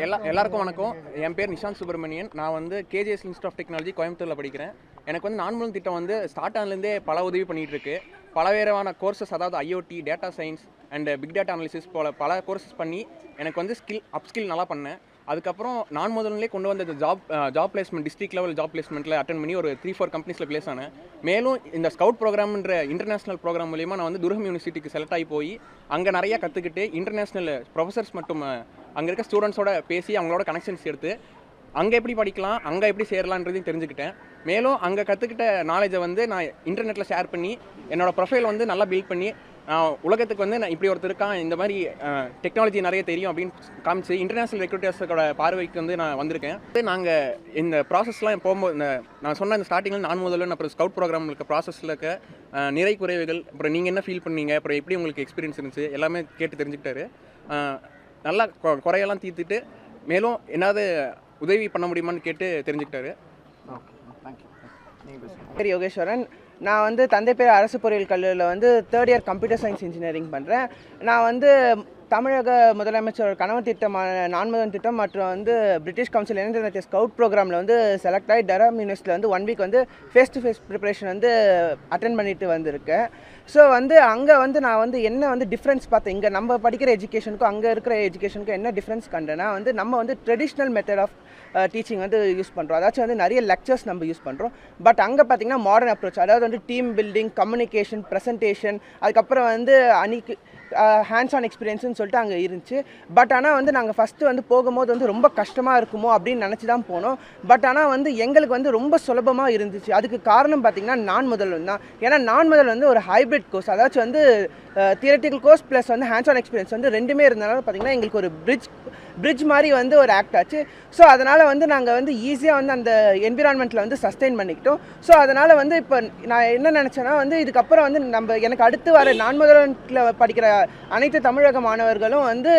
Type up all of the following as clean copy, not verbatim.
எல்லாருக்கும் வணக்கம். என் பேர் நிஷாந்த் சுப்ரமணியன். நான் வந்து கேஜிஎஸ் இன்ஸ்டியூட் ஆஃப் டெக்னாலஜி கோயம்புத்தூரில் படிக்கிறேன். எனக்கு வந்து நான்முதல் திட்டம் வந்து ஸ்டார்ட் ஆனதுலேருந்தே பல உதவி பண்ணிகிட்டு இருக்கு. பலவேறான கோர்சஸ், அதாவது IoT, data science and big data analysis போல் பல கோர்சஸ் பண்ணி எனக்கு வந்து அப்ஸ்கில் நல்லா பண்ணேன். அதுக்கப்புறம் நான் முதல்லே கொண்டு வந்த job placement, district level job பிளேஸ்மெண்ட்டில் அட்டன் பண்ணி ஒரு 3-4 கம்பெனிஸில் பிளேஸ் ஆனேன். மேலும் இந்த ஸ்கவுட் ப்ரோக்ராம்ன்ற இன்டர்நேஷனல் ப்ரோக்ராம் மூலிமா நான் வந்து துர்கம் யூனிவர்சிட்டிக்கு செலக்ட் ஆகி போய் அங்கே நிறையா கற்றுக்கிட்டு இன்டர்நேஷ்னல் ப்ரொஃபஸர்ஸ் மற்றும் அங்கே இருக்க ஸ்டூடெண்ட்ஸோட பேசி அவங்களோட கனெக்ஷன்ஸ் எடுத்து அங்கே எப்படி படிக்கலாம், அங்கே எப்படி சேரலான்றதையும் தெரிஞ்சுக்கிட்டேன். மேலும் அங்கே கற்றுக்கிட்ட நாலேஜை வந்து நான் இன்டர்நெட்டில் ஷேர் பண்ணி என்னோடய ப்ரொஃபைல் வந்து நல்லா பில்ட் பண்ணி உலகத்துக்கு வந்து நான் இப்படி ஒருத்தர் இருக்கான், இந்த மாதிரி டெக்னாலஜி நிறைய தெரியும் அப்படின்னு காமிச்சு இன்டர்நேஷ்னல் ரெக்ரூட்டர்ஸோட பார்வைக்கு வந்து நான் வந்திருக்கேன். நாங்கள் இந்த ப்ராசஸ்லாம் போகும்போது நான் சொன்ன இந்த ஸ்டார்டிங்கில் நான் முதல்ல அப்புறம் ஸ்கவுட் ப்ரோக்ராம் இருக்க ப்ராசஸில் இருக்க நிறை குறைவுகள், அப்புறம் நீங்கள் என்ன ஃபீல் பண்ணீங்க, அப்புறம் எப்படி உங்களுக்கு எக்ஸ்பீரியன்ஸ் இருந்துச்சு எல்லாமே கேட்டு தெரிஞ்சுக்கிட்டாரு. நல்லா குறையெல்லாம் தீர்த்துட்டு மேலும் என்னது உதவி பண்ண முடியுமான்னு கேட்டு தெரிஞ்சுக்கிட்டாரு. பேர் யோகேஸ்வரன். நான் வந்து தந்தை பேர் அரசு பொறியியல் கல்லூரியில் வந்து 3rd year computer science engineering பண்ணுறேன். நான் வந்து தமிழக முதலமைச்சர் கனவு திட்டமான நான்முதல் திட்டம் மற்றும் வந்து பிரிட்டிஷ் கவுன்சில் இணைந்த ஸ்கவுட் ப்ரோக்ராமில் வந்து செலக்ட் ஆகி டரம் யூனிவர்சிட்டியில் வந்து 1 வீக் வந்து ஃபேஸ் டு ஃபேஸ் ப்ரிப்பரேஷன் வந்து அட்டென்ட் பண்ணிட்டு வந்திருக்கேன். ஸோ வந்து அங்கே வந்து நான் வந்து என்ன வந்து டிஃப்ரென்ஸ் பார்த்தேன், இங்கே நம்ம படிக்கிற எஜுகேஷனுக்கும் அங்கே இருக்கிற எஜுகேஷனுக்கும் என்ன டிஃப்ரென்ஸ் கண்டேன்னா வந்து நம்ம வந்து ட்ரெடிஷ்னல் மெத்தட் ஆஃப் டீச்சிங் வந்து யூஸ் பண்ணுறோம். அதாச்சும் வந்து நிறைய லெக்சர்ஸ் நம்ம யூஸ் பண்ணுறோம். பட் அங்கே பார்த்திங்கன்னா மாடர்ன் அப்ரோச், அதாவது வந்து டீம் பில்டிங், கம்யூனிகேஷன், ப்ரெசன்டேஷன், அதுக்கப்புறம் வந்து அன்றைக்கி ஹேண்ட்ஸ் ஆன் எக்ஸ்பீரியன்ஸ்னு சொல்லிட்டு அங்கே இருந்துச்சு. பட் ஆனால் வந்து நாங்கள் ஃபஸ்ட்டு வந்து போகும்போது வந்து ரொம்ப கஷ்டமாக இருக்குமோ அப்படின்னு நினச்சி தான் போனோம். பட் ஆனால் வந்து எங்களுக்கு வந்து ரொம்ப சுலபமாக இருந்துச்சு. அதுக்கு காரணம் பார்த்திங்கன்னா நான் முதல் தான். ஏன்னா நான் முதல் வந்து ஒரு ஹைப்ரிட் கோர்ஸ், அதாச்சும் வந்து தியரட்டிக்கல் கோர்ஸ் ப்ளஸ் வந்து ஹேண்ட்ஸ் ஆன் எக்ஸ்பீரியன்ஸ் வந்து ரெண்டுமே இருந்தனால பார்த்திங்கன்னா எங்களுக்கு ஒரு பிரிட்ஜ் மாதிரி வந்து ஒரு ஆக்ட் ஆச்சு. ஸோ அதனால் வந்து நாங்கள் வந்து ஈஸியாக வந்து அந்த என்விரான்மெண்ட்டில் வந்து சஸ்டெயின் பண்ணிக்கிட்டோம். ஸோ அதனால் வந்து இப்போ நான் என்ன நினச்சேன்னா வந்து இதுக்கப்புறம் வந்து எனக்கு அடுத்து வர நான் முதலில் படிக்கிற அனைத்து தமிழக மாணவர்களும் வந்து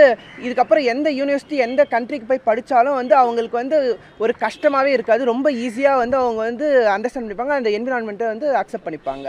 இதுக்கப்புறம் எந்த யூனிவர்சிட்டி எந்த கண்ட்ரிக்கு போய் படித்தாலும் வந்து அவங்களுக்கு வந்து ஒரு கஷ்டமாகவே இருக்காது. ரொம்ப ஈஸியாக வந்து அவங்க வந்து அண்டர்ஸ்டாண்ட் பண்ணிப்பாங்க, அந்த என்விரான்மெண்ட்டை வந்து அக்செப்ட் பண்ணிப்பாங்க.